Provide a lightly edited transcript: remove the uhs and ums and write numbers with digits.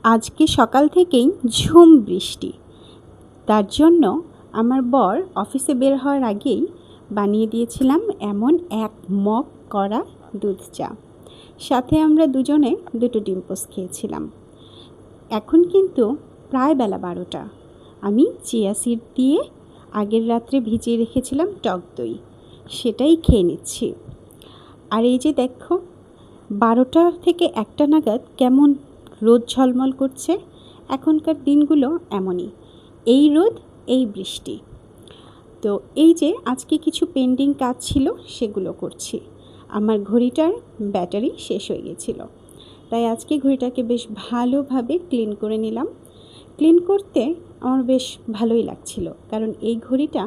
আজকে সকাল থেকেই ঝুম বৃষ্টি। তার জন্য আমার বর অফিসে বের হওয়ার আগেই বানিয়ে দিয়েছিলাম এমন এক মগ করা দুধ চা। সাথে আমরা দুজনে দুটো ডিম পোস্ট খেয়েছিলাম। এখন কিন্তু প্রায় বেলা 12টা। আমি চিয়া সিড দিয়ে আগের রাত্রে ভিজিয়ে রেখেছিলাম টক দই, সেটাই খেয়ে নিচ্ছি। আর এই যে দেখো, 12টা থেকে 1টা নাগাদ কেমন রোদ ঝলমল করছে। এখনকার দিনগুলো এমনই, এই রোদ এই বৃষ্টি। তো এই যে আজকে কিছু পেন্ডিং কাজ ছিল, সেগুলো করছি। আমার ঘড়িটার ব্যাটারি শেষ হয়ে গেছিল, তাই আজকে ঘড়িটাকে বেশ ভালোভাবে ক্লিন করে নিলাম। ক্লিন করতে আমার বেশ ভালোই লাগছিল, কারণ এই ঘড়িটা